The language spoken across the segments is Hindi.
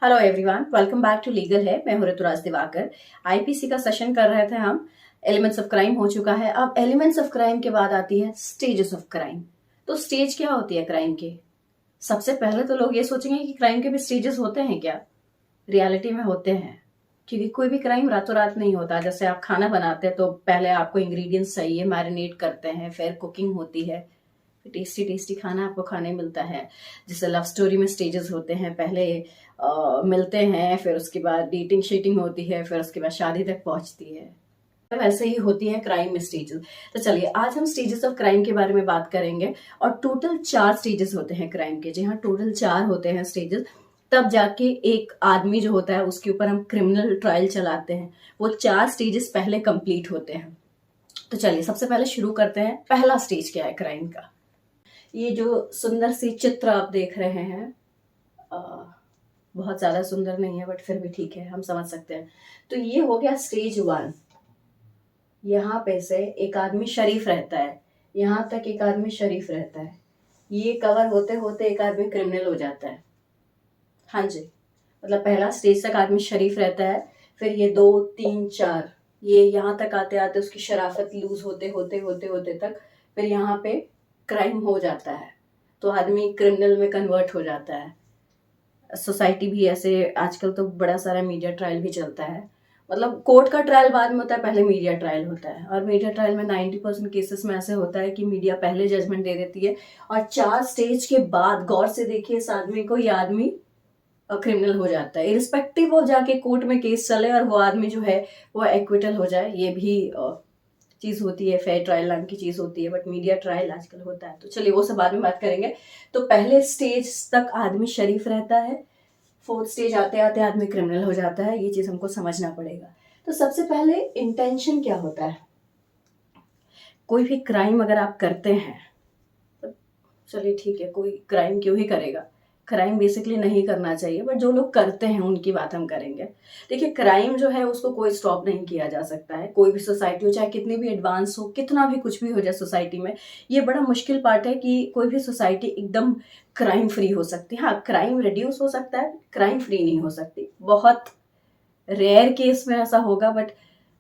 Hello everyone, welcome back to legal है। मैं हूं ऋतुराज दिवाकर। आईपीसी का सेशन कर रहे थे हम। एलिमेंट्स ऑफ क्राइम हो चुका है। अब एलिमेंट्स ऑफ क्राइम के बाद आती है स्टेजेस ऑफ क्राइम। तो स्टेज क्या होती है क्राइम के? सबसे पहले तो लोग ये सोचेंगे कि क्राइम के भी स्टेजेस होते हैं क्या? रियलिटी में होते हैं, क्योंकि कोई भी क्राइम रातों रात नहीं होता। जैसे आप खाना बनाते हैं तो पहले आपको इंग्रेडिएंट्स चाहिए, मैरिनेट करते हैं, फिर कुकिंग होती है, टेस्टी टेस्टी खाना आपको खाने मिलता है। जैसे लव स्टोरी में स्टेजेस होते हैं, पहले मिलते हैं, फिर उसके बाद डेटिंग शेटिंग होती है, फिर उसके बाद शादी तक पहुंचती है। तो वैसे ही होती है क्राइम में स्टेजेस। तो चलिए आज हम स्टेजेस ऑफ क्राइम के बारे में बात करेंगे। और टोटल 4 स्टेजेस होते हैं क्राइम के। जी हाँ, टोटल 4 होते हैं स्टेजेस। तब जाके एक आदमी जो होता है उसके ऊपर हम क्रिमिनल ट्रायल चलाते हैं। वो 4 स्टेजेस पहले कंप्लीट होते हैं। तो चलिए सबसे पहले शुरू करते हैं। पहला स्टेज क्या है क्राइम का? ये जो सुंदर सी चित्र आप देख रहे हैं, बहुत ज्यादा सुंदर नहीं है बट फिर भी ठीक है, हम समझ सकते हैं। तो ये हो गया स्टेज 1। यहाँ पे से एक आदमी शरीफ रहता है, यहाँ तक एक आदमी शरीफ रहता है। ये कवर होते होते एक आदमी क्रिमिनल हो जाता है। हाँ जी, मतलब पहला स्टेज तक आदमी शरीफ रहता है, फिर ये 2 3 4, ये यहाँ तक आते आते उसकी शराफत लूज होते होते होते होते तक फिर यहाँ पे क्राइम हो जाता है। तो आदमी क्रिमिनल में कन्वर्ट हो जाता है। सोसाइटी भी ऐसे, आजकल तो बड़ा सारा मीडिया ट्रायल भी चलता है। मतलब कोर्ट का ट्रायल बाद में होता है, पहले मीडिया ट्रायल होता है। और मीडिया ट्रायल में 90% केसेस में ऐसे होता है कि मीडिया पहले जजमेंट दे देती है, और 4 स्टेज के बाद गौर से देखिए इस आदमी को, ये आदमी क्रिमिनल हो जाता है। इरिस्पेक्टिव वो जाके कोर्ट में केस चले और वो आदमी जो है वो एक्विटल हो जाए, ये भी चीज होती है, फेयर ट्रायल नाम की चीज होती है। बट मीडिया ट्रायल आजकल होता है, तो चलिए वो सब बाद में बात करेंगे। तो पहले स्टेज तक आदमी शरीफ रहता है, 4th स्टेज आते आते आदमी क्रिमिनल हो जाता है। ये चीज हमको समझना पड़ेगा। तो सबसे पहले इंटेंशन क्या होता है? कोई भी क्राइम अगर आप करते हैं, तो चलिए ठीक है, कोई क्राइम क्यों ही करेगा? क्राइम बेसिकली नहीं करना चाहिए, बट जो लोग करते हैं उनकी बात हम करेंगे। देखिए, क्राइम जो है उसको कोई स्टॉप नहीं किया जा सकता है। कोई भी सोसाइटी हो, चाहे कितनी भी एडवांस हो, कितना भी कुछ भी हो जाए सोसाइटी में, ये बड़ा मुश्किल पार्ट है कि कोई भी सोसाइटी एकदम क्राइम फ्री हो सकती है। हाँ, क्राइम रिड्यूस हो सकता है, क्राइम फ्री नहीं हो सकती। बहुत रेयर केस में ऐसा होगा, बट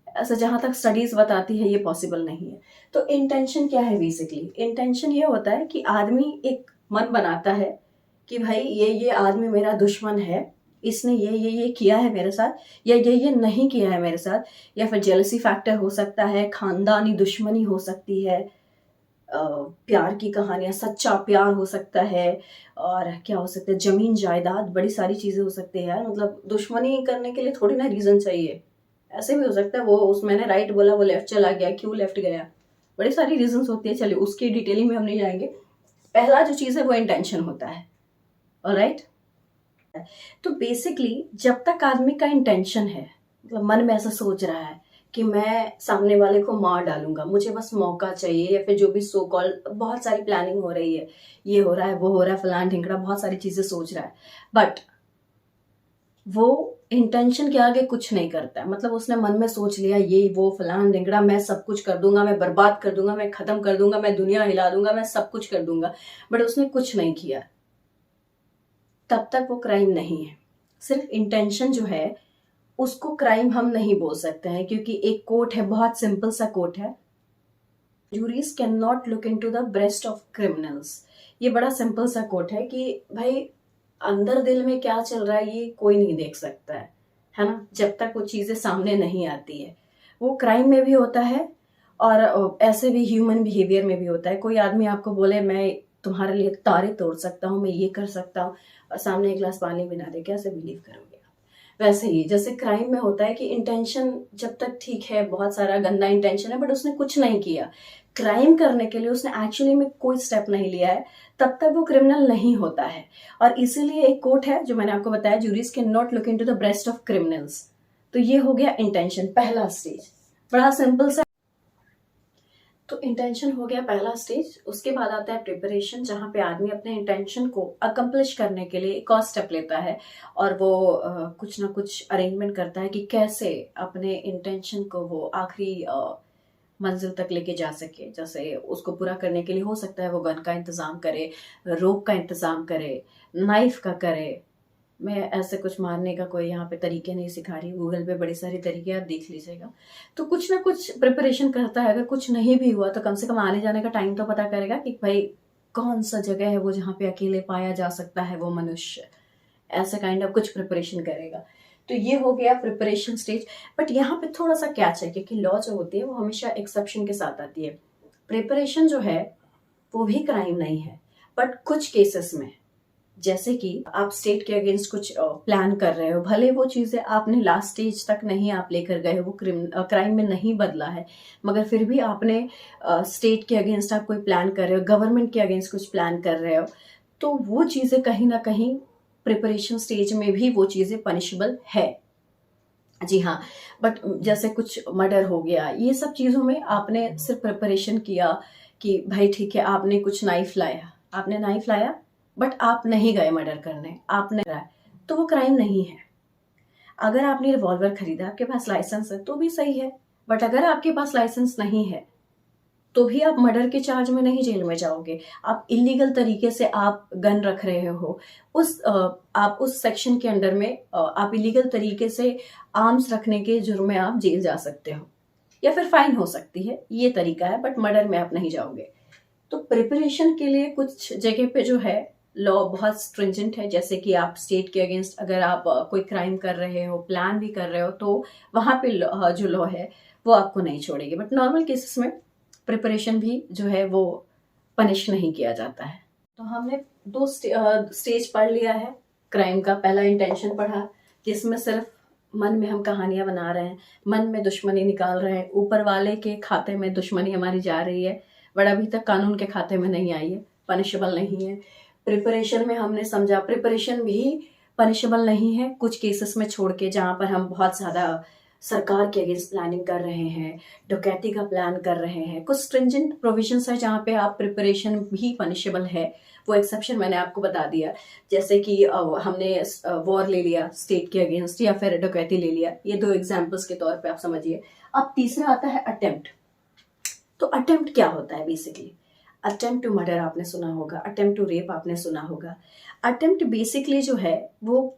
ऐसा जहां तक स्टडीज बताती है ये पॉसिबल नहीं है। तो इंटेंशन क्या है? बेसिकली इंटेंशन ये होता है कि आदमी एक मन बनाता है कि भाई ये आदमी मेरा दुश्मन है, इसने ये किया है मेरे साथ, या ये नहीं किया है मेरे साथ। या फिर जेलसी फैक्टर हो सकता है, खानदानी दुश्मनी हो सकती है, प्यार की कहानियां, सच्चा प्यार हो सकता है, और क्या हो सकता है, जमीन जायदाद, बड़ी सारी चीजें हो सकती है यार। मतलब दुश्मनी करने के लिए थोड़ी ना रीजन चाहिए। ऐसे भी हो सकता है वो उस मैंने राइट बोला, वो लेफ्ट चला गया, क्यों लेफ्ट गया, बड़ी सारी रीजंस होती है। चलिए उसकी डिटेलिंग में हम नहीं जाएंगे। पहला जो चीज है वो इंटेंशन होता है। ऑलराइट, तो बेसिकली जब तक आदमी का इंटेंशन है, मतलब मन में ऐसा सोच रहा है कि मैं सामने वाले को मार डालूंगा, मुझे बस मौका चाहिए, या फिर जो भी सो कॉल बहुत सारी प्लानिंग हो रही है, ये हो रहा है, वो हो रहा है, फलान ढिंगड़ा, बहुत सारी चीजें सोच रहा है, बट वो इंटेंशन के आगे कुछ नहीं करता है। मतलब उसने मन में सोच लिया ये वो फलान ढिंगड़ा, मैं सब कुछ कर दूंगा, मैं बर्बाद कर दूंगा, मैं खत्म कर दूंगा, मैं दुनिया हिला दूंगा, मैं सब कुछ कर दूंगा, बट उसने कुछ नहीं किया, तब तक वो क्राइम नहीं है। सिर्फ इंटेंशन जो है उसको क्राइम हम नहीं बोल सकते हैं, क्योंकि एक कोट है, बहुत सिंपल सा कोट है, juries can not look into the breast of criminals. ये बड़ा सिंपल सा कोट है कि भाई अंदर दिल में क्या चल रहा है ये कोई नहीं देख सकता है ना, जब तक वो चीजें सामने नहीं आती है। वो क्राइम में भी होता है और ऐसे भी ह्यूमन बिहेवियर में भी होता है। कोई आदमी आपको बोले मैं तुम्हारे लिए तारे तोड़ सकता हूँ, मैं ये कर सकता हूँ, और सामने एक गिलास पानी भी ना दे, कैसे बिलीव करोगे? वैसे ही जैसे क्राइम में होता है कि इंटेंशन जब तक ठीक है, बहुत सारा गंदा इंटेंशन है, बट उसने कुछ नहीं किया, क्राइम करने के लिए उसने एक्चुअली में कोई स्टेप नहीं लिया है, तब तक वो क्रिमिनल नहीं होता है। और इसीलिए एक कोट है जो मैंने आपको बताया, juries can not look into the breast of criminals. तो ये हो गया इंटेंशन, पहला स्टेज, बड़ा सिंपल सा। तो इंटेंशन हो गया पहला स्टेज। उसके बाद आता है प्रिपरेशन, जहां पे आदमी अपने इंटेंशन को अकम्प्लिश करने के लिए एक और स्टेप लेता है, और वो कुछ ना कुछ अरेंजमेंट करता है कि कैसे अपने इंटेंशन को वो आखिरी मंजिल तक लेके जा सके। जैसे उसको पूरा करने के लिए हो सकता है वो गन का इंतजाम करे, रोप का इंतजाम करे, नाइफ का करे, मैं ऐसे कुछ मारने का कोई यहाँ पे तरीके नहीं सिखा रही, गूगल पे बड़े सारे तरीके आप देख लीजिएगा। तो कुछ ना कुछ प्रिपरेशन करता है, अगर कुछ नहीं भी हुआ तो कम से कम आने जाने का टाइम तो पता करेगा कि भाई कौन सा जगह है वो जहाँ पे अकेले पाया जा सकता है वो मनुष्य, ऐसा काइंड ऑफ कुछ प्रिपरेशन करेगा। तो ये हो गया प्रिपरेशन स्टेज। बट यहाँ पे थोड़ा सा कैच है, क्योंकि लॉ जो होती है वो हमेशा एक्सेप्शन के साथ आती है। प्रिपरेशन जो है वो भी क्राइम नहीं है, बट कुछ केसेस में, जैसे कि आप स्टेट के अगेंस्ट कुछ प्लान कर रहे हो, भले वो चीजें आपने लास्ट स्टेज तक नहीं आप लेकर गए हो, वो क्राइम में नहीं बदला है, मगर फिर भी आपने स्टेट के अगेंस्ट आप कोई प्लान कर रहे हो, गवर्नमेंट के अगेंस्ट कुछ प्लान कर रहे हो, तो वो चीजें कहीं ना कहीं प्रिपरेशन स्टेज में भी वो चीजें पनिशेबल है। जी हाँ। बट जैसे कुछ मर्डर हो गया, ये सब चीजों में आपने सिर्फ प्रिपरेशन किया कि भाई ठीक है आपने कुछ नाइफ लाया, बट आप नहीं गए मर्डर करने, आपने कराया, तो वो क्राइम नहीं है। अगर आपने रिवॉल्वर खरीदा, आपके पास लाइसेंस है तो भी सही है, बट अगर आपके पास लाइसेंस नहीं है तो भी आप मर्डर के चार्ज में नहीं जेल में जाओगे। आप इलीगल तरीके से आप गन रख रहे हो, आप उस सेक्शन के अंडर में आप इलीगल तरीके से आर्म्स रखने के जुर्म में आप जेल जा सकते हो, या फिर फाइन हो सकती है, ये तरीका है, बट मर्डर में आप नहीं जाओगे। तो प्रिपरेशन के लिए कुछ जगह पे जो है लॉ बहुत स्ट्रिंजेंट है, जैसे कि आप स्टेट के अगेंस्ट अगर आप कोई क्राइम कर रहे हो, प्लान भी कर रहे हो, तो वहां पे जो लॉ है वो आपको नहीं छोड़ेगी। बट नॉर्मल केसेस में प्रिपरेशन भी जो है वो पनिश नहीं किया जाता है। तो हमने दो स्टेज पढ़ लिया है क्राइम का। पहला इंटेंशन पढ़ा, जिसमें सिर्फ मन में हम कहानियां बना रहे हैं, मन में दुश्मनी निकाल रहे हैं, ऊपर वाले के खाते में दुश्मनी हमारी जा रही है, बट अभी तक कानून के खाते में नहीं आई है, पनिशेबल नहीं है। प्रिपरेशन में हमने समझा प्रिपरेशन भी पनिशेबल नहीं है, कुछ केसेस में छोड़ के, जहां पर हम बहुत ज्यादा सरकार के अगेंस्ट प्लानिंग कर रहे हैं, डकैती का प्लान कर रहे हैं, कुछ स्ट्रिंजेंट प्रोविजंस है जहां पे आप प्रिपरेशन भी पनिशेबल है। वो एक्सेप्शन मैंने आपको बता दिया, जैसे कि हमने वॉर ले लिया स्टेट के अगेंस्ट, या फिर डकैती ले लिया, ये दो एग्जाम्पल्स के तौर पे आप समझिए। अब तीसरा आता है अटेम्प्ट। तो अटेम्प्ट क्या होता है बेसिकली? अटेम्प्ट टू मर्डर आपने सुना होगा, अटेम्प्ट टू रेप आपने सुना होगा। अटेम्प्ट बेसिकली जो है वो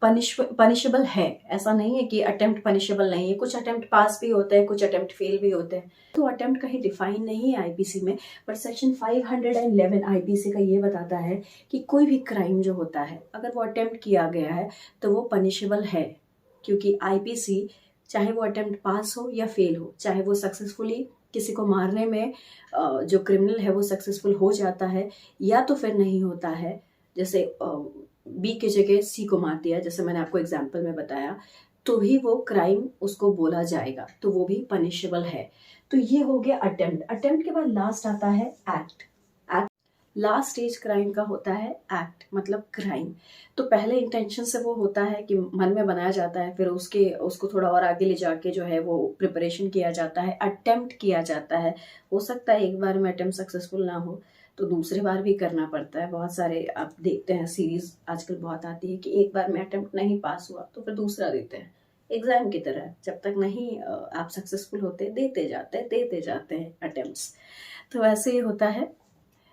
पनिशेबल है, ऐसा नहीं है कि अटेम्प्ट पनिशेबल नहीं है। कुछ अटेम्प्ट पास भी होते हैं, कुछ अटेम्प्ट फेल भी होते हैं। तो अटेम्प्ट कहीं डिफाइन नहीं है आईपीसी में, बट सेक्शन 511 आईपीसी का ये बताता है कि कोई भी क्राइम जो होता है, अगर वो अटेम्प्ट किया गया है तो वो पनिशेबल है, क्योंकि आईपीसी चाहे वो अटेम्प्ट पास हो या फेल हो, चाहे वो सक्सेसफुली किसी को मारने में जो क्रिमिनल है वो सक्सेसफुल हो जाता है या तो फिर नहीं होता है, जैसे बी की जगह सी को मार दिया, जैसे मैंने आपको एग्जाम्पल में बताया, तो भी वो क्राइम उसको बोला जाएगा, तो वो भी पनिशेबल है। तो ये हो गया अटेम्प्ट। अटेम्प्ट के बाद लास्ट आता है एक्ट। लास्ट स्टेज क्राइम का होता है एक्ट, मतलब क्राइम। तो पहले इंटेंशन से वो होता है कि मन में बनाया जाता है, फिर उसको थोड़ा और आगे ले जाके जो है वो प्रिपरेशन किया जाता है, अटेम्प्ट किया जाता है। हो सकता है एक बार में अटेम्प्ट सक्सेसफुल ना हो तो दूसरी बार भी करना पड़ता है। बहुत सारे आप देखते हैं सीरीज आजकल बहुत आती है कि एक बार में अटेम्प्ट नहीं पास हुआ तो फिर दूसरा देते हैं, एग्जाम की तरह। जब तक नहीं आप सक्सेसफुल होते, देते जाते हैं अटेम्प्ट्स। तो वैसे ही होता है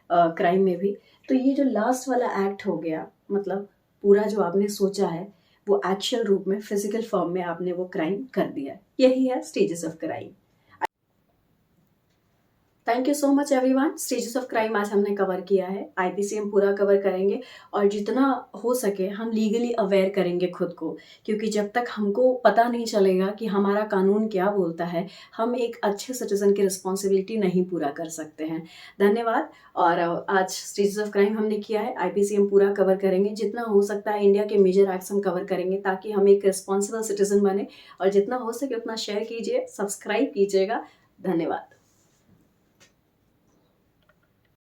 क्राइम में भी। तो ये जो लास्ट वाला एक्ट हो गया, मतलब पूरा जो आपने सोचा है वो एक्चुअल रूप में फिजिकल फॉर्म में आपने वो क्राइम कर दिया। यही है stages of crime. Thank you so much everyone. Stages of crime आज हमने कवर किया है, आईपीसी हम पूरा कवर करेंगे, और जितना हो सके हम लीगली अवेयर करेंगे खुद को, क्योंकि जब तक हमको पता नहीं चलेगा कि हमारा कानून क्या बोलता है, हम एक अच्छे सिटीजन की रिस्पॉन्सिबिलिटी नहीं पूरा कर सकते हैं। धन्यवाद। और आज स्टेजेस ऑफ क्राइम हमने किया है, आईपीसी हम पूरा कवर करेंगे, जितना हो सकता है इंडिया के मेजर एक्ट्स हम कवर करेंगे, ताकि हम एक रिस्पॉन्सिबल सिटीजन बने। और जितना हो सके उतना शेयर कीजिए, सब्सक्राइब कीजिएगा। धन्यवाद।